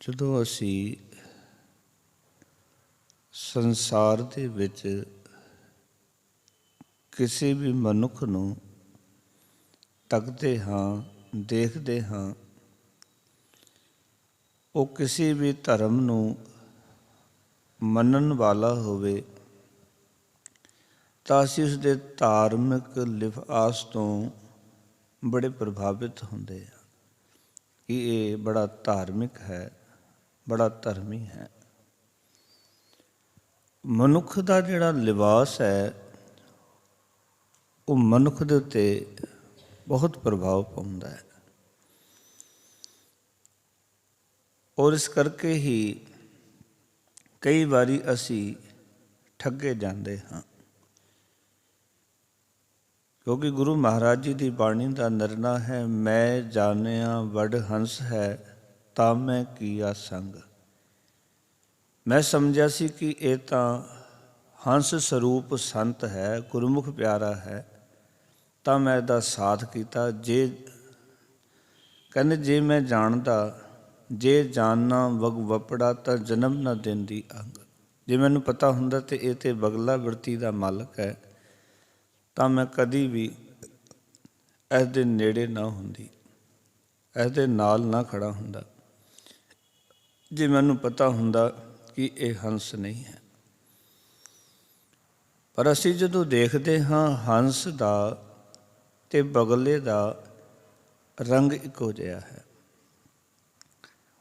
ਜਦੋਂ ਅਸੀਂ ਸੰਸਾਰ ਦੇ ਵਿੱਚ ਕਿਸੇ ਵੀ ਮਨੁੱਖ ਨੂੰ ਤੱਕਦੇ ਹਾਂ, ਦੇਖਦੇ ਹਾਂ, ਉਹ ਕਿਸੇ ਵੀ ਧਰਮ ਨੂੰ ਮੰਨਣ ਵਾਲਾ ਹੋਵੇ ਤਾਂ ਅਸੀਂ ਉਸਦੇ ਧਾਰਮਿਕ ਲਿਬਾਸ ਤੋਂ ਬੜੇ ਪ੍ਰਭਾਵਿਤ ਹੁੰਦੇ ਹਾਂ ਕਿ ਇਹ ਬੜਾ ਧਾਰਮਿਕ ਹੈ, ਬੜਾ ਧਰਮੀ ਹੈ। ਮਨੁੱਖ ਦਾ ਜਿਹੜਾ ਲਿਬਾਸ ਹੈ ਉਹ ਮਨੁੱਖ ਦੇ ਉੱਤੇ ਬਹੁਤ ਪ੍ਰਭਾਵ ਪਾਉਂਦਾ ਹੈ, ਔਰ ਇਸ ਕਰਕੇ ਹੀ ਕਈ ਵਾਰੀ ਅਸੀਂ ਠੱਗੇ ਜਾਂਦੇ ਹਾਂ, ਕਿਉਂਕਿ ਗੁਰੂ ਮਹਾਰਾਜ ਜੀ ਦੀ ਬਾਣੀ ਦਾ ਨਿਰਣਾ ਹੈ, ਮੈਂ ਜਾਣਿਆ ਵਡ ਹੰਸ ਹੈ ਤਾਂ ਮੈਂ ਕੀਆ ਸੰਗ। ਮੈਂ ਸਮਝਿਆ ਸੀ ਕਿ ਇਹ ਤਾਂ ਹੰਸ ਸਰੂਪ ਸੰਤ ਹੈ, ਗੁਰਮੁਖ ਪਿਆਰਾ ਹੈ, ਤਾਂ ਮੈਂ ਇਹਦਾ ਸਾਥ ਕੀਤਾ। ਕਹਿੰਦੇ ਜੇ ਮੈਂ ਜਾਣਦਾ, ਜੇ ਜਾਣਨਾ ਵਗ ਵਪੜਾ ਤਾਂ ਜਨਮ ਨਾ ਦਿੰਦੀ ਅੰਗ। ਜੇ ਮੈਨੂੰ ਪਤਾ ਹੁੰਦਾ ਤੇ ਇਹ ਤੇ ਬਗਲਾ ਬਿਰਤੀ ਦਾ ਮਾਲਕ ਹੈ ਤਾਂ ਮੈਂ ਕਦੀ ਵੀ ਇਸ ਦੇ ਨੇੜੇ ਨਾ ਹੁੰਦੀ, ਇਸ ਦੇ ਨਾਲ ਨਾ ਖੜਾ ਹੁੰਦਾ, ਜੇ ਮੈਨੂੰ ਪਤਾ ਹੁੰਦਾ ਕਿ ਇਹ ਹੰਸ ਨਹੀਂ ਹੈ। ਪਰ ਅਸੀਂ ਜਦੋਂ ਦੇਖਦੇ ਹਾਂ ਹੰਸ ਦਾ ਤੇ ਬਗਲੇ ਦਾ ਰੰਗ ਇੱਕੋ ਜਿਹਾ ਹੈ,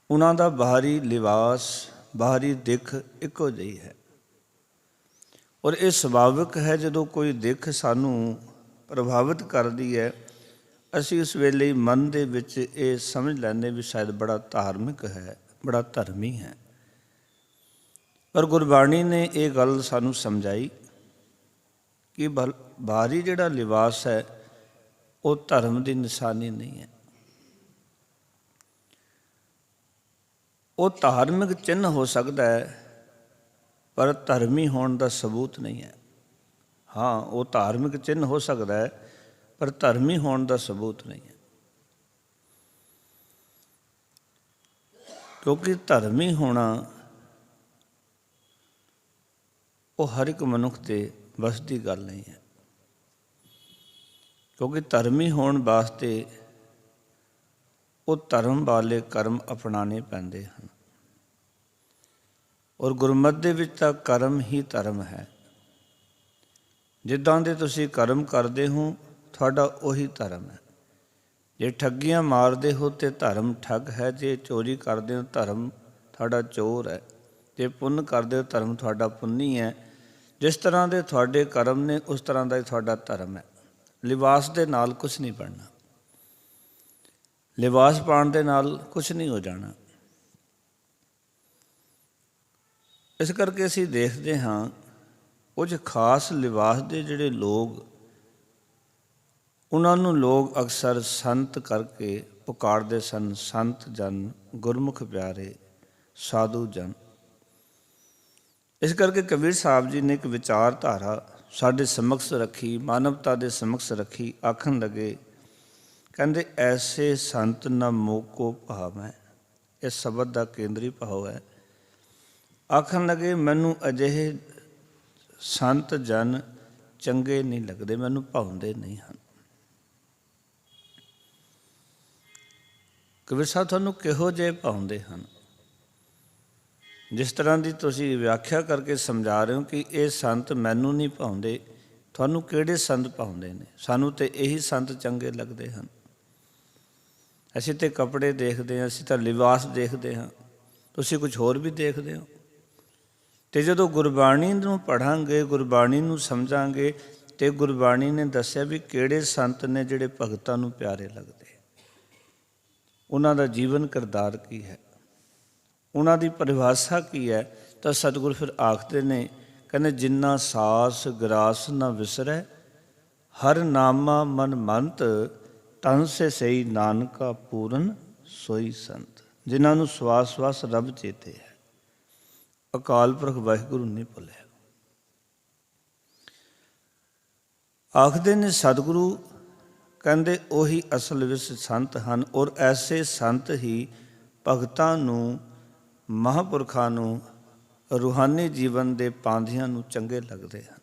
ਉਹਨਾਂ ਦਾ ਬਾਹਰੀ ਲਿਬਾਸ, ਬਾਹਰੀ ਦਿੱਖ ਇੱਕੋ ਜਿਹੀ ਹੈ, ਔਰ ਇਹ ਸੁਭਾਵਿਕ ਹੈ। ਜਦੋਂ ਕੋਈ ਦਿੱਖ ਸਾਨੂੰ ਪ੍ਰਭਾਵਿਤ ਕਰਦੀ ਹੈ, ਅਸੀਂ ਉਸ ਵੇਲੇ ਮਨ ਦੇ ਵਿੱਚ ਇਹ ਸਮਝ ਲੈਂਦੇ ਵੀ ਸ਼ਾਇਦ ਬੜਾ ਧਾਰਮਿਕ ਹੈ, ਬੜਾ ਧਰਮੀ ਹੈ। ਪਰ ਗੁਰਬਾਣੀ ਨੇ ਇਹ ਗੱਲ ਸਾਨੂੰ ਸਮਝਾਈ ਕਿ ਬਾਹਰੀ ਜਿਹੜਾ ਲਿਬਾਸ ਹੈ ਉਹ ਧਰਮ ਦੀ ਨਿਸ਼ਾਨੀ ਨਹੀਂ ਹੈ। ਉਹ ਧਾਰਮਿਕ ਚਿੰਨ੍ਹ ਹੋ ਸਕਦਾ ਹੈ ਪਰ ਧਰਮੀ ਹੋਣ ਦਾ ਸਬੂਤ ਨਹੀਂ ਹੈ। ਹਾਂ, ਉਹ ਧਾਰਮਿਕ ਚਿੰਨ੍ਹ ਹੋ ਸਕਦਾ ਹੈ ਪਰ ਧਰਮੀ ਹੋਣ ਦਾ ਸਬੂਤ ਨਹੀਂ ਹੈ, ਕਿਉਂਕਿ ਧਰਮੀ ਹੋਣਾ ਉਹ ਹਰ ਇੱਕ ਮਨੁੱਖ ਦੇ ਵੱਸ ਦੀ ਗੱਲ ਨਹੀਂ ਹੈ। ਕਿਉਂਕਿ ਧਰਮੀ ਹੋਣ ਵਾਸਤੇ ਉਹ ਧਰਮ ਵਾਲੇ ਕਰਮ ਅਪਣਾਉਣੇ ਪੈਂਦੇ ਹਨ, ਔਰ ਗੁਰਮਤਿ ਦੇ ਵਿੱਚ ਤਾਂ ਕਰਮ ਹੀ ਧਰਮ ਹੈ। ਜਿੱਦਾਂ ਦੇ ਤੁਸੀਂ ਕਰਮ ਕਰਦੇ ਹੋ ਤੁਹਾਡਾ ਉਹੀ ਧਰਮ ਹੈ। ਜੇ ਠੱਗੀਆਂ ਮਾਰਦੇ ਹੋ ਤੇ ਧਰਮ ਠੱਗ ਹੈ, ਜੇ ਚੋਰੀ ਕਰਦੇ ਹੋ ਧਰਮ ਤੁਹਾਡਾ ਚੋਰ ਹੈ, ਜੇ ਪੁੰਨ ਕਰਦੇ ਹੋ ਧਰਮ ਤੁਹਾਡਾ ਪੁੰਨੀ ਹੈ। ਜਿਸ ਤਰ੍ਹਾਂ ਦੇ ਤੁਹਾਡੇ ਕਰਮ ਨੇ ਉਸ ਤਰ੍ਹਾਂ ਦਾ ਹੀ ਤੁਹਾਡਾ ਧਰਮ ਹੈ। ਲਿਬਾਸ ਦੇ ਨਾਲ ਕੁਛ ਨਹੀਂ ਬਣਨਾ, ਲਿਬਾਸ ਪਾਉਣ ਦੇ ਨਾਲ ਕੁਛ ਨਹੀਂ ਹੋ ਜਾਣਾ। ਇਸ ਕਰਕੇ ਅਸੀਂ ਦੇਖਦੇ ਹਾਂ ਕੁਝ ਖਾਸ ਲਿਬਾਸ ਦੇ ਜਿਹੜੇ ਲੋਕ, ਉਹਨਾਂ ਨੂੰ ਲੋਕ ਅਕਸਰ ਸੰਤ ਕਰਕੇ ਪੁਕਾਰਦੇ ਸਨ। ਸੰਤ ਜਨ, ਗੁਰਮੁਖ ਪਿਆਰੇ, ਸਾਧੂ ਜਨ। ਇਸ ਕਰਕੇ ਕਬੀਰ ਸਾਹਿਬ ਜੀ ਨੇ ਇੱਕ ਵਿਚਾਰਧਾਰਾ ਸਾਡੇ ਸਮਕਸ਼ ਰੱਖੀ, ਮਾਨਵਤਾ ਦੇ ਸਮਕਸ਼ ਰੱਖੀ। ਆਖਣ ਲੱਗੇ, ਕਹਿੰਦੇ ਐਸੇ ਸੰਤ ਨਾ ਮੋਕੋ ਭਾਵੈ। ਇਹ ਸ਼ਬਦ ਦਾ ਕੇਂਦਰੀ ਭਾਵ ਹੈ। ਆਖਣ ਲੱਗੇ ਮੈਨੂੰ ਅਜਿਹੇ ਸੰਤ ਜਨ ਚੰਗੇ ਨਹੀਂ ਲੱਗਦੇ, ਮੈਨੂੰ ਭਾਉਂਦੇ ਨਹੀਂ ਹਨ। ਕਬੀਰ ਸਾਹਿਬ ਤੁਹਾਨੂੰ ਕਿਹੋ ਜਿਹੇ ਭਾਉਂਦੇ ਹਨ? ਜਿਸ ਤਰ੍ਹਾਂ ਦੀ ਤੁਸੀਂ ਵਿਆਖਿਆ ਕਰਕੇ ਸਮਝਾ ਰਹੇ ਹੋ ਕਿ ਇਹ ਸੰਤ ਮੈਨੂੰ ਨਹੀਂ ਭਾਉਂਦੇ, ਤੁਹਾਨੂੰ ਕਿਹੜੇ ਸੰਤ ਭਾਉਂਦੇ ਨੇ? ਸਾਨੂੰ ਤਾਂ ਇਹੀ ਸੰਤ ਚੰਗੇ ਲੱਗਦੇ ਹਨ। ਅਸੀਂ ਤਾਂ ਕੱਪੜੇ ਦੇਖਦੇ ਹਾਂ, ਅਸੀਂ ਤਾਂ ਲਿਬਾਸ ਦੇਖਦੇ ਹਾਂ, ਤੁਸੀਂ ਕੁਝ ਹੋਰ ਵੀ ਦੇਖਦੇ ਹੋ। ਅਤੇ ਜਦੋਂ ਗੁਰਬਾਣੀ ਨੂੰ ਪੜ੍ਹਾਂਗੇ, ਗੁਰਬਾਣੀ ਨੂੰ ਸਮਝਾਂਗੇ, ਅਤੇ ਗੁਰਬਾਣੀ ਨੇ ਦੱਸਿਆ ਵੀ ਕਿਹੜੇ ਸੰਤ ਨੇ ਜਿਹੜੇ ਭਗਤਾਂ ਨੂੰ ਪਿਆਰੇ ਲੱਗਦੇ, ਉਹਨਾਂ ਦਾ ਜੀਵਨ ਕਿਰਦਾਰ ਕੀ ਹੈ, ਉਹਨਾਂ ਦੀ ਪਰਿਭਾਸ਼ਾ ਕੀ ਹੈ। ਤਾਂ ਸਤਿਗੁਰ ਫਿਰ ਆਖਦੇ ਨੇ, ਕਹਿੰਦੇ ਜਿੰਨਾ ਸਾਸ ਗਰਾਸ ਨਾ ਵਿਸਰੈ, ਹਰ ਨਾਮਾ ਮਨ ਮੰਤ, ਤਨ ਸੇ ਸਈ ਨਾਨਕਾ ਪੂਰਨ ਸੋਈ ਸੰਤ। ਜਿਨ੍ਹਾਂ ਨੂੰ ਸਵਾਸ ਸਵਾਸ ਰੱਬ ਚੇਤੇ ਹੈ, ਅਕਾਲ ਪੁਰਖ ਵਾਹਿਗੁਰੂ ਨਹੀਂ ਭੁੱਲਿਆ। ਆਖਦੇ ਨੇ ਸਤਿਗੁਰੂ ਕਹਿੰਦੇ ਉਹੀ ਅਸਲ ਵਿੱਚ ਸੰਤ ਹਨ, ਔਰ ਐਸੇ ਸੰਤ ਹੀ ਭਗਤਾਂ ਨੂੰ ਮਹਾਂਪੁਰਖਾਂ ਨੂੰ, ਰੂਹਾਨੀ ਜੀਵਨ ਦੇ ਪਾਂਧਿਆਂ ਨੂੰ ਚੰਗੇ ਲੱਗਦੇ ਹਨ,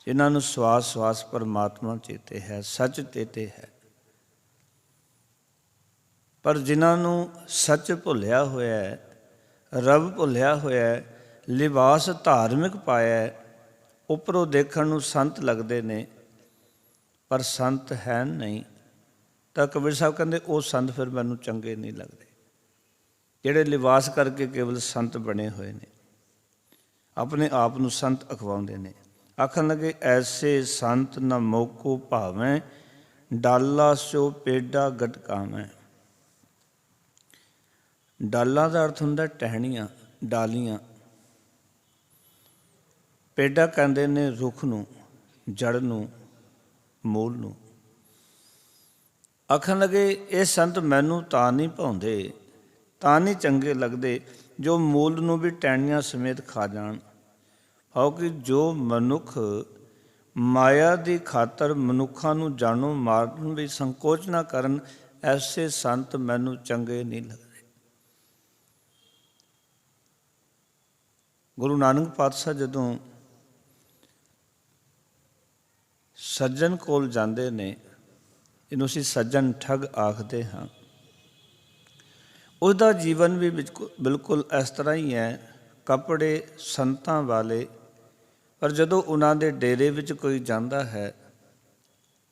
ਜਿਨ੍ਹਾਂ ਨੂੰ ਸਵਾਸ ਸਵਾਸ ਪਰਮਾਤਮਾ ਚੇਤੇ ਹੈ, ਸੱਚ ਚੇਤੇ ਹੈ। ਪਰ ਜਿਨ੍ਹਾਂ ਨੂੰ ਸੱਚ ਭੁੱਲਿਆ ਹੋਇਆ ਹੈ, ਰੱਬ ਭੁੱਲਿਆ ਹੋਇਆ ਹੈ, ਲਿਬਾਸ ਧਾਰਮਿਕ ਪਾਇਆ, ਉੱਪਰੋਂ ਦੇਖਣ ਨੂੰ ਸੰਤ ਲੱਗਦੇ ਨੇ ਪਰ ਸੰਤ ਹੈ ਨਹੀਂ, ਤਾਂ ਕਬੀਰ ਸਾਹਿਬ ਕਹਿੰਦੇ ਉਹ ਸੰਤ ਫਿਰ ਮੈਨੂੰ ਚੰਗੇ ਨਹੀਂ ਲੱਗਦੇ, ਜਿਹੜੇ ਲਿਬਾਸ ਕਰਕੇ ਕੇਵਲ ਸੰਤ ਬਣੇ ਹੋਏ ਨੇ, ਆਪਣੇ ਆਪ ਨੂੰ ਸੰਤ ਅਖਵਾਉਂਦੇ ਨੇ। ਆਖਣ ਲੱਗੇ ਐਸੇ ਸੰਤ ਨਾ ਮੋਕੋ ਭਾਵੇਂ, ਡਾਲਾ ਸੋ ਪੇਡਾ ਗਟਕਾਵੇਂ। ਡਾਲਾਂ ਦਾ ਅਰਥ ਹੁੰਦਾ ਟਹਿਣੀਆਂ, ਡਾਲੀਆਂ। ਪੇਡਾ ਕਹਿੰਦੇ ਨੇ ਰੁੱਖ ਨੂੰ, ਜੜ ਨੂੰ, ਮੂਲ ਨੂੰ। ਆਖਣ ਲੱਗੇ ਇਹ ਸੰਤ ਮੈਨੂੰ ਤਾਂ ਨਹੀਂ ਭਾਉਂਦੇ, ਤਾਂ ਨਹੀਂ ਚੰਗੇ ਲੱਗਦੇ, ਜੋ ਮੂਲ ਨੂੰ ਵੀ ਟਹਿਣੀਆਂ ਸਮੇਤ ਖਾ ਜਾਣ। ਕਿਉਂਕਿ ਜੋ ਮਨੁੱਖ ਮਾਇਆ ਦੀ ਖਾਤਰ ਮਨੁੱਖਾਂ ਨੂੰ ਜਾਣੋ ਮਾਰਨ ਵੀ ਸੰਕੋਚ ਨਾ ਕਰਨ, ਐਸੇ ਸੰਤ ਮੈਨੂੰ ਚੰਗੇ ਨਹੀਂ ਲੱਗਦੇ। ਗੁਰੂ ਨਾਨਕ ਪਾਤਸ਼ਾਹ ਜਦੋਂ ਸੱਜਣ ਕੋਲ ਜਾਂਦੇ ਨੇ, ਇਹਨੂੰ ਅਸੀਂ ਸੱਜਣ ਠੱਗ ਆਖਦੇ ਹਾਂ, ਉਹਦਾ ਜੀਵਨ ਵੀ ਬਿਲਕੁਲ ਇਸ ਤਰ੍ਹਾਂ ਹੀ ਹੈ, ਕੱਪੜੇ ਸੰਤਾਂ ਵਾਲੇ। ਪਰ ਜਦੋਂ ਉਹਨਾਂ ਦੇ ਡੇਰੇ ਵਿੱਚ ਕੋਈ ਜਾਂਦਾ ਹੈ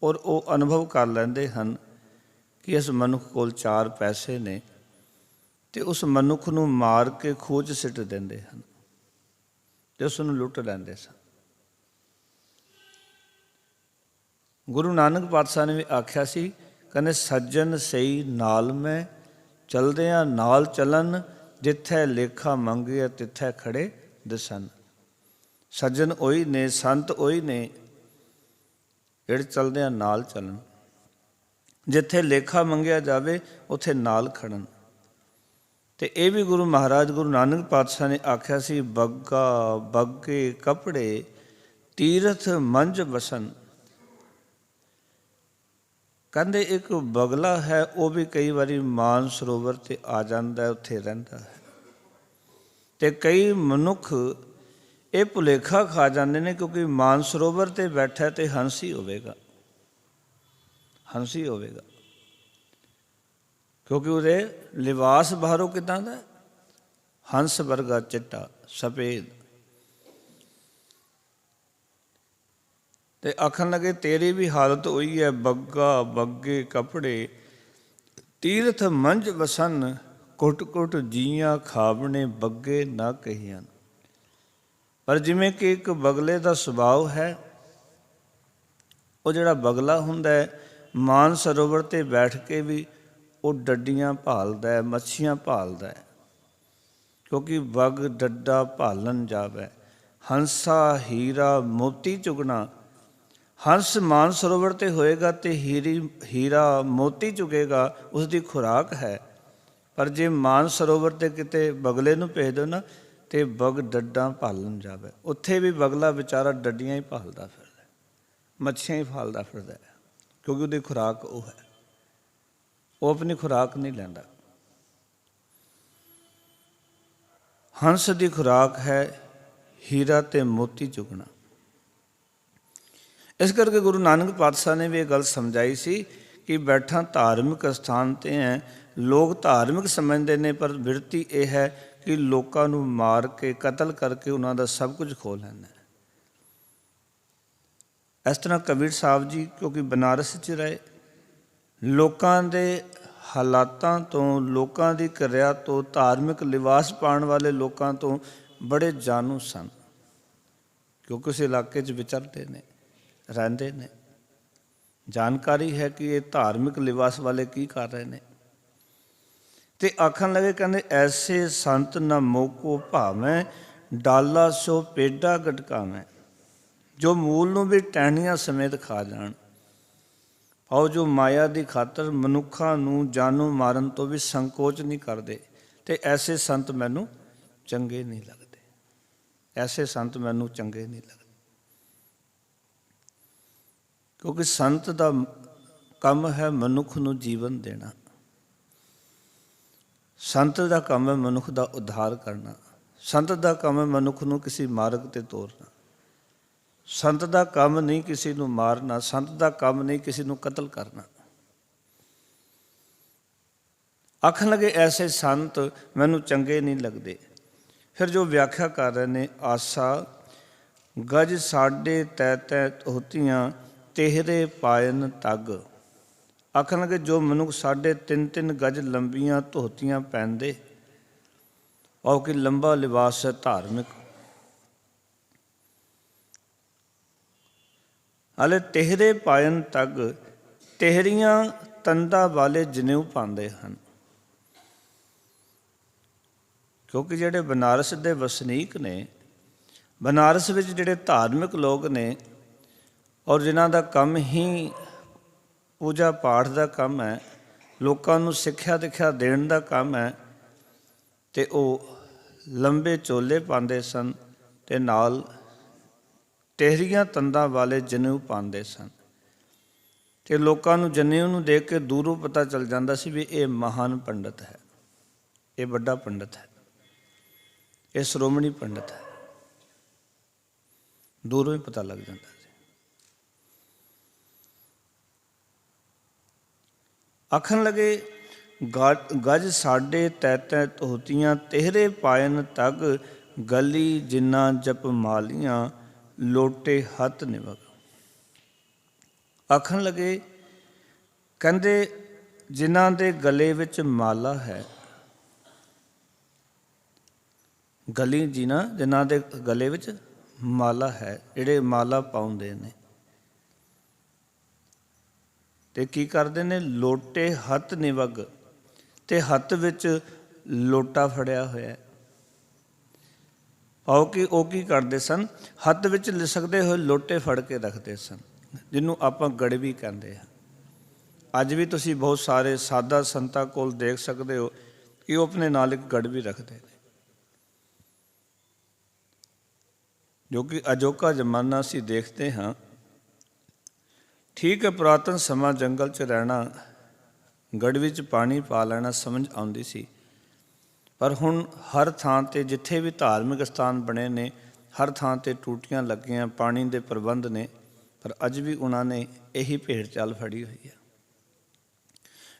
ਔਰ ਉਹ ਅਨੁਭਵ ਕਰ ਲੈਂਦੇ ਹਨ ਕਿ ਇਸ ਮਨੁੱਖ ਕੋਲ 4 ਪੈਸੇ ਨੇ, ਤੇ ਉਸ ਮਨੁੱਖ ਨੂੰ ਮਾਰ ਕੇ ਖੂਹ 'ਚ ਸਿੱਟ ਦਿੰਦੇ ਹਨ ਤੇ ਉਸ ਨੂੰ ਲੁੱਟ ਲੈਂਦੇ ਸਨ। ਗੁਰੂ ਨਾਨਕ ਪਾਤਸ਼ਾਹ ਨੇ ਵੀ ਆਖਿਆ ਸੀ, ਕਹਿੰਦੇ ਸੱਜਣ ਸਹੀ ਨਾਲ ਮੈਂ, ਚਲਦਿਆਂ ਨਾਲ ਚੱਲਣ, ਜਿੱਥੇ ਲੇਖਾ ਮੰਗਿਆ ਤਿੱਥੇ ਖੜੇ ਦਿਸਣ। ਸੱਜਣ ਉਹੀ ਨੇ, ਸੰਤ ਉਹੀ ਨੇ ਜਿਹੜੇ ਚਲਦਿਆਂ ਨਾਲ ਚੱਲਣ, ਜਿੱਥੇ ਲੇਖਾ ਮੰਗਿਆ ਜਾਵੇ ਉੱਥੇ ਨਾਲ ਖੜਨ। ਤੇ ਇਹ ਵੀ ਗੁਰੂ ਮਹਾਰਾਜ ਗੁਰੂ ਨਾਨਕ ਪਾਤਸ਼ਾਹ ਨੇ ਆਖਿਆ ਸੀ, ਬੱਗਾ ਬੱਗੇ ਕੱਪੜੇ ਤੀਰਥ ਮੰਝ ਵਸਨ। ਕਹਿੰਦੇ ਇੱਕ ਬਗਲਾ ਹੈ, ਉਹ ਵੀ ਕਈ ਵਾਰੀ ਮਾਨ ਸਰੋਵਰ 'ਤੇ ਆ ਜਾਂਦਾ, ਉੱਥੇ ਰਹਿੰਦਾ ਹੈ। ਤੇ ਕਈ ਮਨੁੱਖ ਇਹ ਭੁਲੇਖਾ ਖਾ ਜਾਂਦੇ ਨੇ, ਕਿਉਂਕਿ ਮਾਨ ਸਰੋਵਰ 'ਤੇ ਬੈਠਾ ਤੇ ਹੰਸ ਹੀ ਹੋਵੇਗਾ, ਹੰਸ ਹੀ ਹੋਵੇਗਾ, ਕਿਉਂਕਿ ਉਹਦੇ ਲਿਬਾਸ ਬਾਹਰੋਂ ਕਿੱਦਾਂ ਦਾ, ਹੰਸ ਵਰਗਾ ਚਿੱਟਾ ਸਫੇਦ। ਤੇ ਆਖਣ ਲੱਗੇ ਤੇਰੀ ਵੀ ਹਾਲਤ ਉਹੀ ਹੈ, ਬੱਗਾ ਬੱਗੇ ਕੱਪੜੇ ਤੀਰਥ ਮੰਝ ਵਸਨ, ਕੁੱਟ ਕੁੱਟ ਜੀਆਂ ਖਾਵਣੇ ਬੱਗੇ ਨਾ ਕਹੀਆਂ। ਪਰ ਜਿਵੇਂ ਕਿ ਇੱਕ ਬਗਲੇ ਦਾ ਸੁਭਾਅ ਹੈ, ਉਹ ਜਿਹੜਾ ਬਗਲਾ ਹੁੰਦਾ ਹੈ, ਮਾਨ ਸਰੋਵਰ 'ਤੇ ਬੈਠ ਕੇ ਵੀ ਉਹ ਡੱਡੀਆਂ ਭਾਲਦਾ ਹੈ, ਮੱਛੀਆਂ ਭਾਲਦਾ ਹੈ, ਕਿਉਂਕਿ ਬਗ ਡੱਡਾ ਭਾਲਣ ਜਾਵੇ, ਹੰਸਾ ਹੀਰਾ ਮੋਤੀ ਚੁਗਣਾ। ਹੰਸ ਮਾਨ ਸਰੋਵਰ 'ਤੇ ਹੋਏਗਾ ਤੇ ਹੀਰਾ ਮੋਤੀ ਚੁਗੇਗਾ, ਉਸਦੀ ਖੁਰਾਕ ਹੈ। ਪਰ ਜੇ ਮਾਨ ਸਰੋਵਰ 'ਤੇ ਕਿਤੇ ਬਗਲੇ ਨੂੰ ਭੇਜ ਦਿਓ ਨਾ, ਤੇ ਬਗ ਡੱਡਾਂ ਭਾਲਣ ਜਾਵੇ, ਉੱਥੇ ਵੀ ਬਗਲਾ ਵਿਚਾਰਾ ਡੱਡੀਆਂ ਹੀ ਭਾਲਦਾ ਫਿਰਦਾ, ਮੱਛੀਆਂ ਹੀ ਭਾਲਦਾ ਫਿਰਦਾ, ਕਿਉਂਕਿ ਉਹਦੀ ਖੁਰਾਕ ਉਹ ਹੈ, ਉਹ ਆਪਣੀ ਖੁਰਾਕ ਨਹੀਂ ਲੈਂਦਾ। ਹੰਸ ਦੀ ਖੁਰਾਕ ਹੈ ਹੀਰਾ ਤੇ ਮੋਤੀ ਚੁਗਣਾ। ਇਸ ਕਰਕੇ ਗੁਰੂ ਨਾਨਕ ਪਾਤਸ਼ਾਹ ਨੇ ਵੀ ਇਹ ਗੱਲ ਸਮਝਾਈ ਸੀ ਕਿ ਬੈਠਾ ਧਾਰਮਿਕ ਅਸਥਾਨ 'ਤੇ ਹੈ, ਲੋਕ ਧਾਰਮਿਕ ਸਮਝਦੇ ਨੇ, ਪਰ ਬਿਰਤੀ ਇਹ ਹੈ ਕਿ ਲੋਕਾਂ ਨੂੰ ਮਾਰ ਕੇ ਕਤਲ ਕਰਕੇ ਉਹਨਾਂ ਦਾ ਸਭ ਕੁਝ ਖੋਹ ਲੈਣਾ। ਇਸ ਤਰ੍ਹਾਂ ਕਬੀਰ ਸਾਹਿਬ ਜੀ ਕਿਉਂਕਿ ਬਨਾਰਸ 'ਚ ਰਹੇ, ਲੋਕਾਂ ਦੇ ਹਾਲਾਤਾਂ ਤੋਂ, ਲੋਕਾਂ ਦੀ ਕਿਰਿਆ ਤੋਂ, ਧਾਰਮਿਕ ਲਿਬਾਸ ਪਾਉਣ ਵਾਲੇ ਲੋਕਾਂ ਤੋਂ ਬੜੇ ਜਾਣੂ ਸਨ, ਕਿਉਂਕਿ ਉਸ ਇਲਾਕੇ 'ਚ ਵਿਚਰਦੇ ਨੇ, ਰਹਿੰਦੇ ਨੇ, ਜਾਣਕਾਰੀ ਹੈ ਕਿ ਇਹ ਧਾਰਮਿਕ ਲਿਬਾਸ ਵਾਲੇ ਕੀ ਕਰ ਰਹੇ ਨੇ। ਤੇ ਆਖਣ ਲੱਗੇ, ਕਹਿੰਦੇ ਐਸੇ ਸੰਤ ਨਾ ਮੋਕੋ ਭਾਵੇਂ, ਡਾਲਾ ਸੋ ਪੇਡਾ ਗਟਕਾਵੇਂ। ਜੋ ਮੂਲ ਨੂੰ ਵੀ ਟਹਿਣੀਆਂ ਸਮੇਤ ਖਾ ਜਾਣ, ਆਓ ਜੋ ਮਾਇਆ ਦੀ ਖਾਤਰ ਮਨੁੱਖਾਂ ਨੂੰ ਜਾਨੋਂ ਮਾਰਨ ਤੋਂ ਵੀ ਸੰਕੋਚ ਨਹੀਂ ਕਰਦੇ, ਤੇ ਐਸੇ ਸੰਤ ਮੈਨੂੰ ਚੰਗੇ ਨਹੀਂ ਲੱਗਦੇ, ਐਸੇ ਸੰਤ ਮੈਨੂੰ ਚੰਗੇ ਨਹੀਂ ਲੱਗਦੇ। ਕਿਉਂਕਿ ਸੰਤ ਦਾ ਕੰਮ ਹੈ ਮਨੁੱਖ ਨੂੰ ਜੀਵਨ ਦੇਣਾ। ਸੰਤ ਦਾ ਕੰਮ ਹੈ ਮਨੁੱਖ ਦਾ ਉद्धार ਕਰਨਾ। ਸੰਤ ਦਾ ਕੰਮ ਹੈ ਮਨੁੱਖ ਨੂੰ ਕਿਸੇ ਮਾਰਗ ਤੇ ਤੋਰਨਾ। ਸੰਤ ਦਾ ਕੰਮ ਨਹੀਂ ਕਿਸੇ ਨੂੰ ਮਾਰਨਾ। ਸੰਤ ਦਾ ਕੰਮ ਨਹੀਂ ਕਿਸੇ ਨੂੰ ਕਤਲ ਕਰਨਾ। ਆਖਣ ਲੱਗੇ ਐਸੇ ਸੰਤ ਮੈਨੂੰ ਚੰਗੇ ਨਹੀਂ ਲੱਗਦੇ। ਫਿਰ ਜੋ ਵਿਆਖਿਆ ਕਰ ਰਹੇ ਨੇ, ਆਸਾ ਗਜ ਸਾਢੇ ਤੈ ਤੈ ਧੋਤੀਆਂ ਤੇਹਰੇ ਪਾਇਨ ਤੱਗ। ਆਖਣ ਲੱਗੇ ਜੋ ਮਨੁੱਖ 3.5 ਗਜ ਲੰਬੀਆਂ ਧੋਤੀਆਂ ਪਹਿਨਦੇ, ਉਹ ਕਿ ਲੰਬਾ ਲਿਬਾਸ ਹੈ ਧਾਰਮਿਕ। ਹਾਲੇ ਤੇਹਰੇ ਪਾਇਨ ਤੱਗ, ਤੇਹਰੀਆਂ ਤੰਦਾਂ ਵਾਲੇ ਜਨੇਊ ਪਾਉਂਦੇ ਹਨ। ਕਿਉਂਕਿ ਜਿਹੜੇ ਬਨਾਰਸ ਦੇ ਵਸਨੀਕ ਨੇ, ਬਨਾਰਸ ਵਿੱਚ ਜਿਹੜੇ ਧਾਰਮਿਕ ਲੋਕ ਨੇ ਔਰ ਜਿਨ੍ਹਾਂ ਦਾ ਕੰਮ ਹੀ ਪੂਜਾ ਪਾਠ ਦਾ ਕੰਮ ਹੈ, ਲੋਕਾਂ ਨੂੰ ਸਿੱਖਿਆ ਦਿਖਿਆ ਦੇਣ ਦਾ ਕੰਮ ਹੈ, ਅਤੇ ਉਹ ਲੰਬੇ ਚੋਲੇ ਪਾਉਂਦੇ ਸਨ ਅਤੇ ਨਾਲ ਟਹਿਰੀਆਂ ਤੰਦਾਂ ਵਾਲੇ ਜਨੇਊ ਪਾਉਂਦੇ ਸਨ। ਅਤੇ ਲੋਕਾਂ ਨੂੰ ਜਨੇਊ ਨੂੰ ਦੇਖ ਕੇ ਦੂਰੋਂ ਪਤਾ ਚੱਲ ਜਾਂਦਾ ਸੀ ਵੀ ਇਹ ਮਹਾਨ ਪੰਡਤ ਹੈ, ਇਹ ਵੱਡਾ ਪੰਡਤ ਹੈ, ਇਹ ਸ਼੍ਰੋਮਣੀ ਪੰਡਤ ਹੈ। ਦੂਰੋਂ ਹੀ ਪਤਾ ਲੱਗ ਜਾਂਦਾ ਸੀ। ਆਖਣ ਲੱਗੇ ਗਜ ਸਾਢੇ ਤੈ ਤੈ ਧੋਤੀਆਂ ਤੇਹਰੇ ਪਾਇਨ ਤੱਗ, ਗਲੀ ਜਿੰਨਾ ਜਪ ਮਾਲੀਆਂ ਲੋਟੇ ਹੱਥ ਨਿਵਗ। ਆਖਣ ਲੱਗੇ ਕਹਿੰਦੇ ਜਿਨ੍ਹਾਂ ਦੇ ਗਲੇ ਵਿੱਚ ਮਾਲਾ ਹੈ, ਗਲੀ ਜਿਨ੍ਹਾਂ ਦੇ ਗਲੇ ਵਿੱਚ ਮਾਲਾ ਹੈ, ਜਿਹੜੇ ਮਾਲਾ ਪਾਉਂਦੇ ਨੇ ਤੇ ਕੀ ਕਰਦੇ ਨੇ, ਲੋਟੇ ਹੱਥ ਨਿਵਗ, ਤੇ ਹੱਥ ਵਿੱਚ ਲੋਟਾ ਫੜਿਆ ਹੋਇਆ। ਆਓ ਕਿ ਉਹ ਕੀ ਕਰਦੇ ਸਨ, ਹੱਥ ਵਿੱਚ ਲਿਸਕਦੇ ਹੋਏ ਲੋਟੇ ਫੜ ਕੇ ਰੱਖਦੇ ਸਨ, ਜਿਹਨੂੰ ਆਪਾਂ ਗੜਵੀ ਕਹਿੰਦੇ ਹਾਂ। ਅੱਜ ਵੀ ਤੁਸੀਂ ਬਹੁਤ ਸਾਰੇ ਸਾਧਾ ਸੰਤਾਂ ਕੋਲ ਦੇਖ ਸਕਦੇ ਹੋ ਕਿ ਉਹ ਆਪਣੇ ਨਾਲ ਇੱਕ ਗੜਵੀ ਰੱਖਦੇ ਨੇ, ਜੋ ਕਿ ਅਜੋਕਾ ਜ਼ਮਾਨਾ ਅਸੀਂ ਦੇਖਦੇ ਹਾਂ। ਠੀਕ ਹੈ, ਪੁਰਾਤਨ ਸਮਾਂ ਜੰਗਲ 'ਚ ਰਹਿਣਾ, ਗੜਵੀ 'ਚ ਪਾਣੀ ਪਾ ਲੈਣਾ ਸਮਝ ਆਉਂਦੀ ਸੀ। ਪਰ ਹੁਣ ਹਰ ਥਾਂ 'ਤੇ ਜਿੱਥੇ ਵੀ ਧਾਰਮਿਕ ਸਥਾਨ ਬਣੇ ਨੇ, ਹਰ ਥਾਂ 'ਤੇ ਟੂਟੀਆਂ ਲੱਗੀਆਂ, ਪਾਣੀ ਦੇ ਪ੍ਰਬੰਧ ਨੇ, ਪਰ ਅੱਜ ਵੀ ਉਹਨਾਂ ਨੇ ਇਹੀ ਭੇਡ ਚਾਲ ਫੜੀ ਹੋਈ ਹੈ।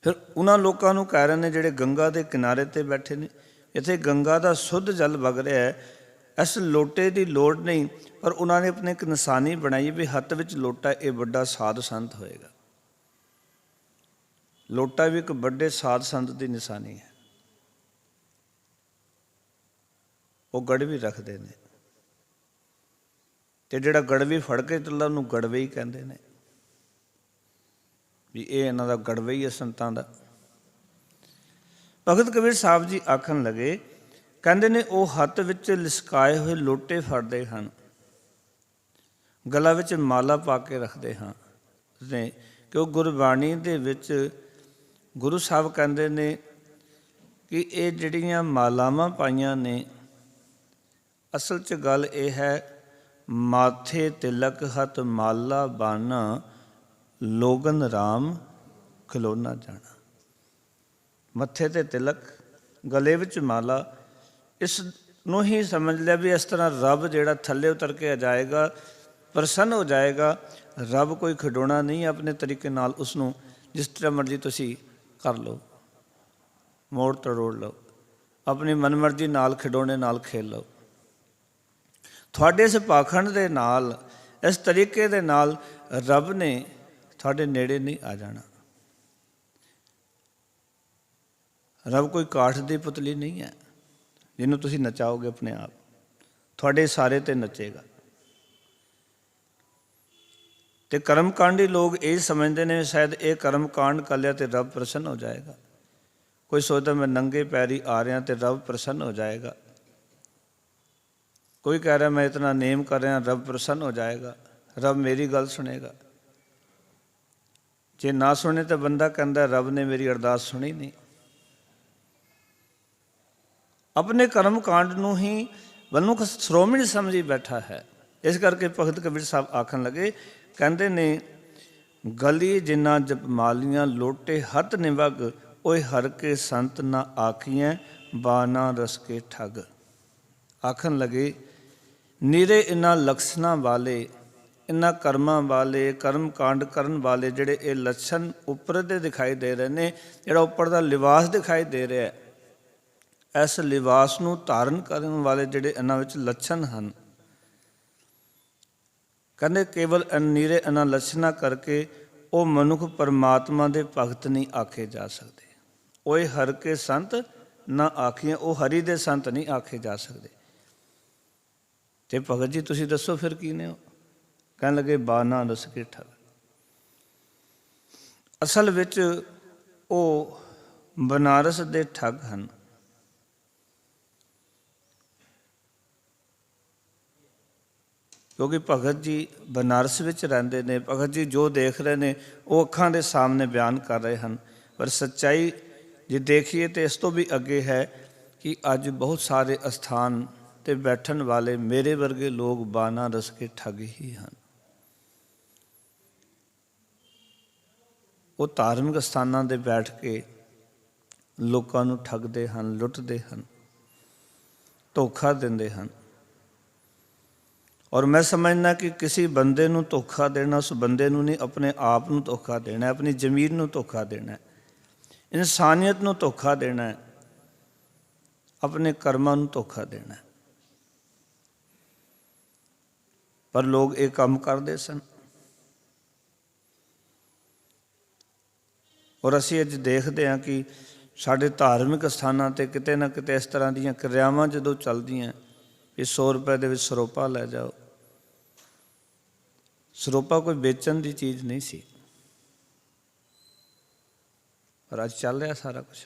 ਫਿਰ ਉਹਨਾਂ ਲੋਕਾਂ ਨੂੰ ਕਹਿ ਰਹੇ ਨੇ ਜਿਹੜੇ ਗੰਗਾ ਦੇ ਕਿਨਾਰੇ 'ਤੇ ਬੈਠੇ ਨੇ, ਇੱਥੇ ਗੰਗਾ ਦਾ ਸ਼ੁੱਧ ਜਲ ਵਗ ਰਿਹਾ ਹੈ, ਇਸ ਲੋਟੇ ਦੀ ਲੋੜ ਨਹੀਂ। ਪਰ ਉਹਨਾਂ ਨੇ ਆਪਣੀ ਇੱਕ ਨਿਸ਼ਾਨੀ ਬਣਾਈ ਵੀ ਹੱਥ ਵਿੱਚ ਲੋਟਾ, ਇਹ ਵੱਡਾ ਸਾਧ ਸੰਤ ਹੋਏਗਾ। ਲੋਟਾ ਵੀ ਇੱਕ ਵੱਡੇ ਸਾਧ ਸੰਤ ਦੀ ਨਿਸ਼ਾਨੀ ਹੈ। ਉਹ ਗੜਵੀ ਰੱਖਦੇ ਨੇ, ਤੇ ਜਿਹੜਾ ਗੜਵੀ ਫੜ ਕੇ ਚੱਲਦਾ ਉਹਨੂੰ ਗੜਵਈ ਕਹਿੰਦੇ ਨੇ, ਵੀ ਇਹ ਇਹਨਾਂ ਦਾ ਗੜਵਈ ਹੈ ਸੰਤਾਂ ਦਾ। ਭਗਤ ਕਬੀਰ ਸਾਹਿਬ ਜੀ ਆਖਣ ਲੱਗੇ, ਕਹਿੰਦੇ ਨੇ ਉਹ ਹੱਥ ਵਿੱਚ ਲਿਸਕਾਏ ਹੋਏ ਲੋਟੇ ਫੜਦੇ ਹਨ, ਗਲਾ ਵਿੱਚ ਮਾਲਾ ਪਾ ਕੇ ਰੱਖਦੇ ਹਾਂ ਨੇ, ਕਿ ਉਹ ਗੁਰਬਾਣੀ ਦੇ ਵਿੱਚ ਗੁਰੂ ਸਾਹਿਬ ਕਹਿੰਦੇ ਨੇ ਕਿ ਇਹ ਜਿਹੜੀਆਂ ਮਾਲਾਵਾਂ ਪਾਈਆਂ ਨੇ, ਅਸਲ 'ਚ ਗੱਲ ਇਹ ਹੈ, ਮਾਥੇ ਤਿਲਕ ਹੱਥ ਮਾਲਾ ਬਾਨਾ, ਲੋਗਨ ਰਾਮ ਖਲੋਨਾ ਜਾਣਾ। ਮੱਥੇ 'ਤੇ ਤਿਲਕ, ਗਲੇ ਵਿੱਚ ਮਾਲਾ, ਇਸ ਨੂੰ ਹੀ ਸਮਝ ਲਿਆ ਵੀ ਇਸ ਤਰ੍ਹਾਂ ਰੱਬ ਜਿਹੜਾ ਥੱਲੇ ਉਤਰ ਕੇ ਆ ਜਾਏਗਾ, ਪ੍ਰਸੰਨ ਹੋ ਜਾਏਗਾ। ਰੱਬ ਕੋਈ ਖਿਡੌਣਾ ਨਹੀਂ, ਆਪਣੇ ਤਰੀਕੇ ਨਾਲ ਉਸਨੂੰ ਜਿਸ ਤਰ੍ਹਾਂ ਮਰਜ਼ੀ ਤੁਸੀਂ ਕਰ ਲਓ, ਮੋੜ ਤਰੋੜ ਲਓ, ਆਪਣੀ ਮਨਮਰਜ਼ੀ ਨਾਲ ਖਿਡੌਣੇ ਨਾਲ ਖੇਲ ਲਓ। ਤੁਹਾਡੇ ਇਸ ਪਾਖੰਡ ਦੇ ਨਾਲ, ਇਸ ਤਰੀਕੇ ਦੇ ਨਾਲ ਰੱਬ ਨੇ ਤੁਹਾਡੇ ਨੇੜੇ ਨਹੀਂ ਆ ਜਾਣਾ। ਰੱਬ ਕੋਈ ਕਾਠ ਦੀ ਪੁਤਲੀ ਨਹੀਂ ਹੈ ਜਿਹਨੂੰ ਤੁਸੀਂ ਨਚਾਓਗੇ ਆਪਣੇ ਆਪ, ਤੁਹਾਡੇ ਸਾਰੇ 'ਤੇ ਨੱਚੇਗਾ। ਤੇ ਕਰਮਕਾਂਡੀ ਲੋਕ ਇਹ ਸਮਝਦੇ ਨੇ ਸ਼ਾਇਦ ਇਹ ਕਰਮ ਕਾਂਡ ਕਰ ਲਿਆ ਤੇ ਰੱਬ ਪ੍ਰਸੰਨ ਹੋ ਜਾਏਗਾ। ਕੋਈ ਸੋਚਦਾ ਮੈਂ ਨੰਗੇ ਪੈਰੀ ਆ ਰਿਹਾ ਤੇ ਰੱਬ ਪ੍ਰਸੰਨ ਹੋ ਜਾਏਗਾ। ਕੋਈ ਕਹਿ ਰਿਹਾ ਮੈਂ ਇਤਨਾ ਨੇਮ ਕਰ ਰਿਹਾ, ਰੱਬ ਪ੍ਰਸੰਨ ਹੋ ਜਾਏਗਾ, ਰੱਬ ਮੇਰੀ ਗੱਲ ਸੁਣੇਗਾ। ਜੇ ਨਾ ਸੁਣੇ ਤਾਂ ਬੰਦਾ ਕਹਿੰਦਾ ਰੱਬ ਨੇ ਮੇਰੀ ਅਰਦਾਸ ਸੁਣੀ ਨਹੀਂ। ਆਪਣੇ ਕਰਮ ਕਾਂਡ ਨੂੰ ਹੀ ਮਨੁੱਖ ਸ਼੍ਰੋਮਣੀ ਸਮਝੀ ਬੈਠਾ ਹੈ। ਇਸ ਕਰਕੇ ਭਗਤ ਕਬੀਰ ਸਾਹਿਬ ਆਖਣ ਲੱਗੇ, ਕਹਿੰਦੇ ਨੇ ਗਲੀ ਜਿੰਨਾ ਜਪ ਮਾਲੀਆਂ, ਲੋਟੇ ਹੱਥ ਨਿਵਗ, ओए हर के संत ना आखिएं बाना रस के ठग। आखन लगे नीरे इन्हां लक्षणां वाले, इन्हां कर्मां वाले, कर्म कांड करन वाले ਜਿਹੜੇ ਇਹ ਲੱਛਣ ਉੱਪਰ ਦੇ ਦਿਖਾਈ ਦੇ ਰਹੇ ਨੇ, ਜਿਹੜਾ ਉੱਪਰ ਦਾ ਲਿਬਾਸ ਦਿਖਾਈ ਦੇ ਰਿਹਾ, ਇਸ ਲਿਬਾਸ ਨੂੰ ਧਾਰਨ ਕਰਨ ਵਾਲੇ ਜਿਹੜੇ ਇਹਨਾਂ ਵਿੱਚ ਲੱਛਣ ਹਨ, ਕਹਿੰਦੇ ਕੇਵਲ ਨੀਰੇ ਇਹਨਾਂ ਲੱਛਣਾਂ ਕਰਕੇ ਉਹ ਮਨੁੱਖ ਪਰਮਾਤਮਾ ਦੇ ਭਗਤ ਨਹੀਂ ਆਖੇ ਜਾ ਸਕਦੇ। ਓਏ ਹਰ ਕੇ ਸੰਤ ਨਾ ਆਖੀਏ, ਉਹ ਹਰੀ ਦੇ ਸੰਤ ਨਹੀਂ ਆਖੇ ਜਾ ਸਕਦੇ। ਤੇ ਭਗਤ ਜੀ ਤੁਸੀਂ ਦੱਸੋ ਫਿਰ ਕੀ ਨੇ ਉਹ? ਕਹਿਣ ਲੱਗੇ ਬਾਨਾ ਰਸ ਕੇ ਠਗ। ਅਸਲ ਵਿੱਚ ਉਹ ਬਨਾਰਸ ਦੇ ਠੱਗ ਹਨ। ਕਿਉਂਕਿ ਭਗਤ ਜੀ ਬਨਾਰਸ ਵਿੱਚ ਰਹਿੰਦੇ ਨੇ, ਭਗਤ ਜੀ ਜੋ ਦੇਖ ਰਹੇ ਨੇ ਉਹ ਅੱਖਾਂ ਦੇ ਸਾਹਮਣੇ ਬਿਆਨ ਕਰ ਰਹੇ ਹਨ। ਪਰ ਸੱਚਾਈ ਜੇ ਦੇਖੀਏ ਤਾਂ ਇਸ ਤੋਂ ਵੀ ਅੱਗੇ ਹੈ ਕਿ ਅੱਜ ਬਹੁਤ ਸਾਰੇ ਅਸਥਾਨ 'ਤੇ ਬੈਠਣ ਵਾਲੇ ਮੇਰੇ ਵਰਗੇ ਲੋਕ ਬਾਨਾ ਰਸ ਕੇ ਠੱਗ ਹੀ ਹਨ। ਉਹ ਧਾਰਮਿਕ ਸਥਾਨਾਂ 'ਤੇ ਬੈਠ ਕੇ ਲੋਕਾਂ ਨੂੰ ਠੱਗਦੇ ਹਨ, ਲੁੱਟਦੇ ਹਨ, ਧੋਖਾ ਦਿੰਦੇ ਹਨ। ਔਰ ਮੈਂ ਸਮਝਦਾ ਕਿ ਕਿਸੇ ਬੰਦੇ ਨੂੰ ਧੋਖਾ ਦੇਣਾ, ਉਸ ਬੰਦੇ ਨੂੰ ਨਹੀਂ, ਆਪਣੇ ਆਪ ਨੂੰ ਧੋਖਾ ਦੇਣਾ, ਆਪਣੀ ਜ਼ਮੀਰ ਨੂੰ ਧੋਖਾ ਦੇਣਾ, ਇਨਸਾਨੀਅਤ ਨੂੰ ਧੋਖਾ ਦੇਣਾ, ਆਪਣੇ ਕਰਮਾਂ ਨੂੰ ਧੋਖਾ ਦੇਣਾ। ਪਰ ਲੋਕ ਇਹ ਕੰਮ ਕਰਦੇ ਸਨ। ਔਰ ਅਸੀਂ ਅੱਜ ਦੇਖਦੇ ਹਾਂ ਕਿ ਸਾਡੇ ਧਾਰਮਿਕ ਸਥਾਨਾਂ 'ਤੇ ਕਿਤੇ ਨਾ ਕਿਤੇ ਇਸ ਤਰ੍ਹਾਂ ਦੀਆਂ ਕਿਰਿਆਵਾਂ ਜਦੋਂ ਚੱਲਦੀਆਂ ਕਿ 100 ਰੁਪਏ ਦੇ ਵਿੱਚ ਸਰੋਪਾ ਲੈ ਜਾਓ। ਸਰੋਪਾ ਕੋਈ ਵੇਚਣ ਦੀ ਚੀਜ਼ ਨਹੀਂ ਸੀ, ਪਰ ਅੱਜ ਚੱਲ ਰਿਹਾ ਸਾਰਾ ਕੁਝ,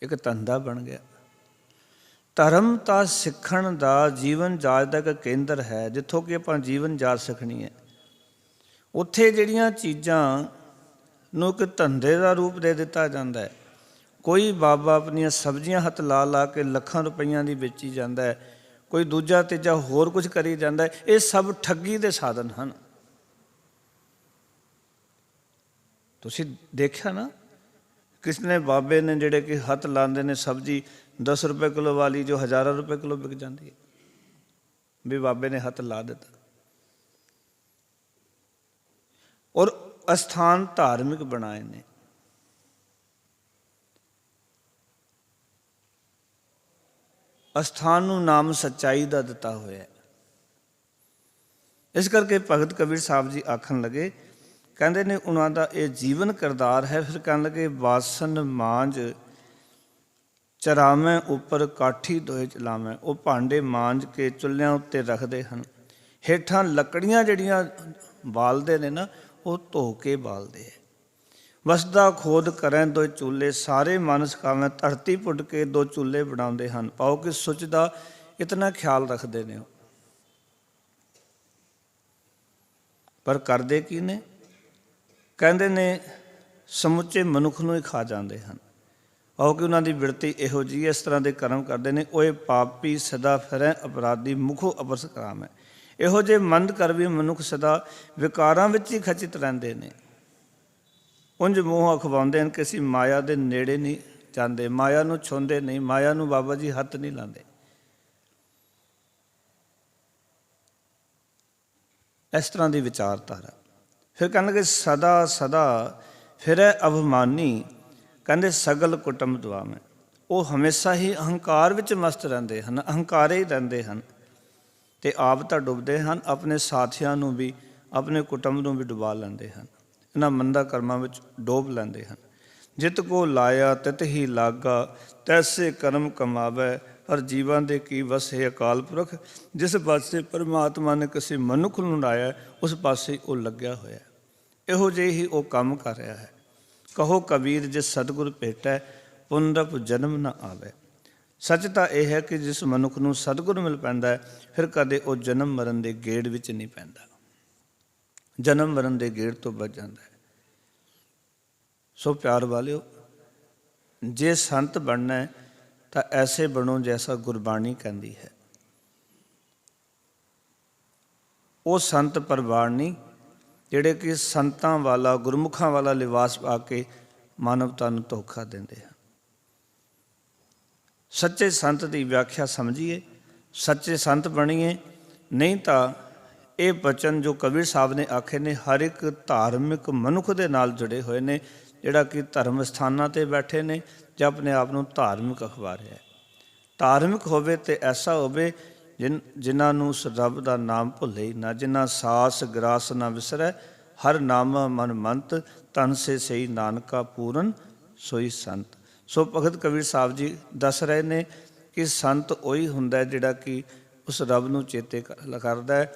ਇੱਕ ਧੰਦਾ ਬਣ ਗਿਆ। ਧਰਮ ਤਾਂ ਸਿੱਖਣ ਦਾ, ਜੀਵਨ ਜਾਚ ਦਾ ਇੱਕ ਕੇਂਦਰ ਹੈ, ਜਿੱਥੋਂ ਕਿ ਆਪਾਂ ਜੀਵਨ ਜਾਚ ਸਿੱਖਣੀ ਹੈ। ਉੱਥੇ ਜਿਹੜੀਆਂ ਚੀਜ਼ਾਂ ਨੂੰ ਇੱਕ ਧੰਦੇ ਦਾ ਰੂਪ ਦੇ ਦਿੱਤਾ ਜਾਂਦਾ ਹੈ। ਕੋਈ ਬਾਬਾ ਆਪਣੀਆਂ ਸਬਜ਼ੀਆਂ ਹੱਥ ਲਾ ਲਾ ਕੇ ਲੱਖਾਂ ਰੁਪਈਆਂ ਦੀ ਵੇਚੀ ਜਾਂਦਾ ਹੈ, ਕੋਈ ਦੂਜਾ ਤੀਜਾ ਹੋਰ ਕੁਝ ਕਰੀ ਜਾਂਦਾ ਹੈ। ਇਹ ਸਭ ਠੱਗੀ ਦੇ ਸਾਧਨ ਹਨ। ਤੁਸੀਂ ਦੇਖਿਆ ਨਾ, ਕਿਸ ਨੇ ਬਾਬੇ ਨੇ ਜਿਹੜੇ ਕਿ ਹੱਥ ਲਾਉਂਦੇ ਨੇ ਸਬਜ਼ੀ 10 ਰੁਪਏ ਕਿਲੋ ਵਾਲੀ ਜੋ ਹਜ਼ਾਰਾਂ ਰੁਪਏ ਕਿਲੋ ਵਿਕ ਜਾਂਦੀ ਹੈ, ਵੀ ਬਾਬੇ ਨੇ ਹੱਥ ਲਾ ਦਿੱਤਾ। ਔਰ ਅਸਥਾਨ ਧਾਰਮਿਕ ਬਣਾਏ ਨੇ। ਅਸਥਾਨ ਨੂੰ ਨਾਮ ਸੱਚਾਈ ਦਾ ਦਿੱਤਾ ਹੋਇਆ। ਇਸ ਕਰਕੇ ਭਗਤ ਕਬੀਰ ਸਾਹਿਬ ਜੀ ਆਖਣ ਲੱਗੇ, ਕਹਿੰਦੇ ਨੇ ਉਹਨਾਂ ਦਾ ਇਹ ਜੀਵਨ ਕਿਰਦਾਰ ਹੈ। ਫਿਰ ਕਹਿਣ ਲੱਗੇ ਬਾਸਨ ਮਾਂਜ ਚਰਾਵੇਂ ਉੱਪਰ ਕਾਠੀ ਦੋਏ ਚਲਾਵੇਂ। ਉਹ ਭਾਂਡੇ ਮਾਂਜ ਕੇ ਚੁੱਲ੍ਹਿਆਂ ਉੱਤੇ ਰੱਖਦੇ ਹਨ, ਹੇਠਾਂ ਲੱਕੜੀਆਂ ਜਿਹੜੀਆਂ ਬਾਲਦੇ ਨੇ ਨਾ, ਉਹ ਧੋ ਕੇ ਬਾਲਦੇ ਹੈ। ਵਸਦਾ ਖੋਦ ਕਰੈਂ ਦੋ ਚੁੱਲ੍ਹੇ, ਸਾਰੇ ਮਨ ਸਕਾਵੇਂ। ਧਰਤੀ ਪੁੱਟ ਕੇ 2 ਚੁੱਲ੍ਹੇ ਬਣਾਉਂਦੇ ਹਨ, ਪਾਓ ਕਿ ਸੁੱਚ ਦਾ ਇਤਨਾ ਖਿਆਲ ਰੱਖਦੇ ਨੇ। ਪਰ ਕਰਦੇ ਕੀ ਨੇ? ਕਹਿੰਦੇ ਨੇ ਸਮੁੱਚੇ ਮਨੁੱਖ ਨੂੰ ਹੀ ਖਾ ਜਾਂਦੇ ਹਨ। ਪਾਓ ਕਿ ਉਹਨਾਂ ਦੀ ਬਿਰਤੀ ਇਹੋ ਜਿਹੀ, ਇਸ ਤਰ੍ਹਾਂ ਦੇ ਕਰਮ ਕਰਦੇ ਨੇ। ਓਏ ਪਾਪੀ ਸਦਾ ਫਿਰੈ ਅਪਰਾਧੀ, ਮੁਖੋ ਅਪਰਸ ਕਰਾਮੈ। ਇਹੋ ਜਿਹੇ ਮੰਦ ਕਰ ਵੀ ਮਨੁੱਖ ਸਦਾ ਵਿਕਾਰਾਂ ਵਿੱਚ ਹੀ ਖਚਿਤ ਰਹਿੰਦੇ ਨੇ। ਉਂਝ ਮੂੰਹ ਅਖਵਾਉਂਦੇ ਹਨ, ਕਿਸੇ ਮਾਇਆ ਦੇ ਨੇੜੇ ਨਹੀਂ ਜਾਂਦੇ, ਮਾਇਆ ਨੂੰ ਛੂੰਹਦੇ ਨਹੀਂ, ਮਾਇਆ ਨੂੰ ਬਾਬਾ ਜੀ ਹੱਥ ਨਹੀਂ ਲਾਉਂਦੇ। ਇਸ ਤਰ੍ਹਾਂ ਦੀ ਵਿਚਾਰਧਾਰਾ। ਫਿਰ ਕਹਿਣਗੇ ਸਦਾ ਸਦਾ ਫਿਰੈ ਅਭਿਮਾਨੀ, ਕਹਿੰਦੇ ਸਗਲ ਕੁਟੁੰਬ ਦੁਆਵੇਂ। ਉਹ ਹਮੇਸ਼ਾ ਹੀ ਅਹੰਕਾਰ ਵਿੱਚ ਮਸਤ ਰਹਿੰਦੇ ਹਨ, ਅਹੰਕਾਰੇ ਹੀ ਰਹਿੰਦੇ ਹਨ, ਅਤੇ ਆਪ ਤਾਂ ਡੁੱਬਦੇ ਹਨ, ਆਪਣੇ ਸਾਥੀਆਂ ਨੂੰ ਵੀ, ਆਪਣੇ ਕੁਟੁੰਬ ਨੂੰ ਵੀ ਡੁਬਾ ਲੈਂਦੇ ਹਨ, ਇਹਨਾਂ ਮੰਦਾ ਕਰਮਾਂ ਵਿੱਚ ਡੋਬ ਲੈਂਦੇ ਹਨ। ਜਿਤ ਕੋ ਲਾਇਆ ਤਿਤ ਹੀ ਲਾਗਾ, ਤੈਸੇ ਕਰਮ ਕਮਾਵੈ। ਹਰ ਜੀਵਾਂ ਦੇ ਕੀ ਵਸੇ ਅਕਾਲ ਪੁਰਖ। ਜਿਸ ਪਾਸੇ ਪਰਮਾਤਮਾ ਨੇ ਕਿਸੇ ਮਨੁੱਖ ਨੂੰ ਲਾਇਆ, ਉਸ ਪਾਸੇ ਉਹ ਲੱਗਿਆ ਹੋਇਆ। ਇਹੋ ਜਿਹੇ ਹੀ ਉਹ ਕੰਮ ਕਰ ਰਿਹਾ ਹੈ। ਕਹੋ ਕਬੀਰ ਜਿਸ ਸਤਿਗੁਰ ਭੇਟੈ, ਪੁਨਰਪ ਜਨਮ ਨਾ ਆਵੇ। ਸੱਚ ਤਾਂ ਇਹ ਹੈ ਕਿ ਜਿਸ ਮਨੁੱਖ ਨੂੰ ਸਤਿਗੁਰ ਮਿਲ ਪੈਂਦਾ, ਫਿਰ ਕਦੇ ਉਹ ਜਨਮ ਮਰਨ ਦੇ ਗੇੜ ਵਿੱਚ ਨਹੀਂ ਪੈਂਦਾ, ਜਨਮ ਮਰਨ ਦੇ ਗੇੜ ਤੋਂ ਬਚ ਜਾਂਦਾ ਹੈ। ਸੋ ਪਿਆਰ ਵਾਲਿਓ, ਜੇ ਸੰਤ ਬਣਨਾ ਤਾਂ ਐਸੇ ਬਣੋ ਜੈਸਾ ਗੁਰਬਾਣੀ ਕਹਿੰਦੀ ਹੈ। ਉਹ ਸੰਤ ਪਰਵਾਰ ਨਹੀਂ ਜਿਹੜੇ ਕਿ ਸੰਤਾਂ ਵਾਲਾ ਗੁਰਮੁਖਾਂ ਵਾਲਾ ਲਿਬਾਸ ਪਾ ਕੇ ਮਾਨਵਤਾ ਨੂੰ ਧੋਖਾ ਦਿੰਦੇ ਹਨ। ਸੱਚੇ ਸੰਤ ਦੀ ਵਿਆਖਿਆ ਸਮਝੀਏ, ਸੱਚੇ ਸੰਤ ਬਣੀਏ। ਨਹੀਂ ਤਾਂ ਇਹ ਬਚਨ ਜੋ ਕਬੀਰ ਸਾਹਿਬ ਨੇ ਆਖੇ ਨੇ, ਹਰ ਇੱਕ ਧਾਰਮਿਕ ਮਨੁੱਖ ਦੇ ਨਾਲ ਜੁੜੇ ਹੋਏ ਨੇ, ਜਿਹੜਾ ਕਿ ਧਰਮ ਸਥਾਨਾਂ 'ਤੇ ਬੈਠੇ ਨੇ ਜਾਂ ਆਪਣੇ ਆਪ ਨੂੰ ਧਾਰਮਿਕ ਅਖਵਾ ਰਿਹਾ। ਧਾਰਮਿਕ ਹੋਵੇ ਤੇ ਐਸਾ ਹੋਵੇ ਜਿਨ੍ਹਾਂ ਨੂੰ ਉਸ ਰੱਬ ਦਾ ਨਾਮ ਭੁੱਲੇ ਹੀ ਨਾ, ਜਿਨ੍ਹਾਂ ਸਾਸ ਗਰਾਸ ਨਾ ਵਿਸਰੈ, ਹਰ ਨਾਮ ਮਨ ਮੰਤ, ਤਨ ਸੇ ਸਹੀ ਨਾਨਕਾ ਪੂਰਨ ਸੋਈ ਸੰਤ। ਸੋ ਭਗਤ ਕਬੀਰ ਸਾਹਿਬ ਜੀ ਦੱਸ ਰਹੇ ਨੇ ਕਿ ਸੰਤ ਉਹੀ ਹੁੰਦਾ ਜਿਹੜਾ ਕਿ ਉਸ ਰੱਬ ਨੂੰ ਚੇਤੇ ਕਰਦਾ ਹੈ,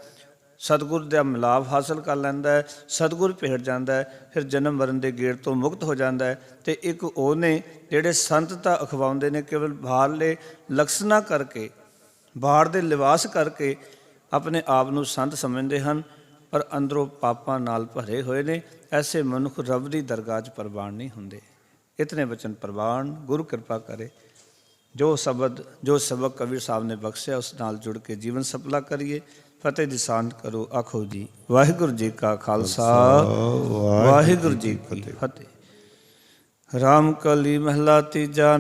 ਸਤਿਗੁਰ ਦਾ ਮਿਲਾਪ ਹਾਸਲ ਕਰ ਲੈਂਦਾ ਹੈ, ਸਤਿਗੁਰ ਭੇਟ ਜਾਂਦਾ ਹੈ, ਫਿਰ ਜਨਮ ਮਰਨ ਦੇ ਗੇੜ ਤੋਂ ਮੁਕਤ ਹੋ ਜਾਂਦਾ ਹੈ। ਅਤੇ ਇੱਕ ਉਹ ਨੇ ਜਿਹੜੇ ਸੰਤਤਾ ਅਖਵਾਉਂਦੇ ਨੇ, ਕੇਵਲ ਬਾਹਰਲੇ ਲਕਸ਼ਣਾਂ ਕਰਕੇ, ਬਾਹਰ ਦੇ ਲਿਬਾਸ ਕਰਕੇ ਆਪਣੇ ਆਪ ਨੂੰ ਸੰਤ ਸਮਝਦੇ ਹਨ, ਪਰ ਅੰਦਰੋਂ ਪਾਪਾਂ ਨਾਲ ਭਰੇ ਹੋਏ ਨੇ। ਐਸੇ ਮਨੁੱਖ ਰੱਬ ਦੀ ਦਰਗਾਹ 'ਚ ਪ੍ਰਵਾਨ ਨਹੀਂ ਹੁੰਦੇ। ਇਤਨੇ ਬਚਨ ਪ੍ਰਵਾਨ। ਗੁਰੂ ਕਿਰਪਾ ਕਰੇ ਜੋ ਸਬਕ ਕਬੀਰ ਸਾਹਿਬ ਨੇ ਬਖਸ਼ਿਆ ਉਸ ਨਾਲ ਜੁੜ ਕੇ ਜੀਵਨ ਸਫਲਾ ਕਰੀਏ। ਫਤਿਹ ਦੀ ਸਾਂਝ ਕਰੋ। ਆਖੋ ਜੀ ਵਾਹਿਗੁਰੂ ਜੀ ਕਾ ਖਾਲਸਾ, ਵਾਹਿਗੁਰੂ ਜੀ ਕੀ ਫਤਿਹ। ਰਾਮ ਕਲੀ ਮਹਲਾ ਤੀਜਾ।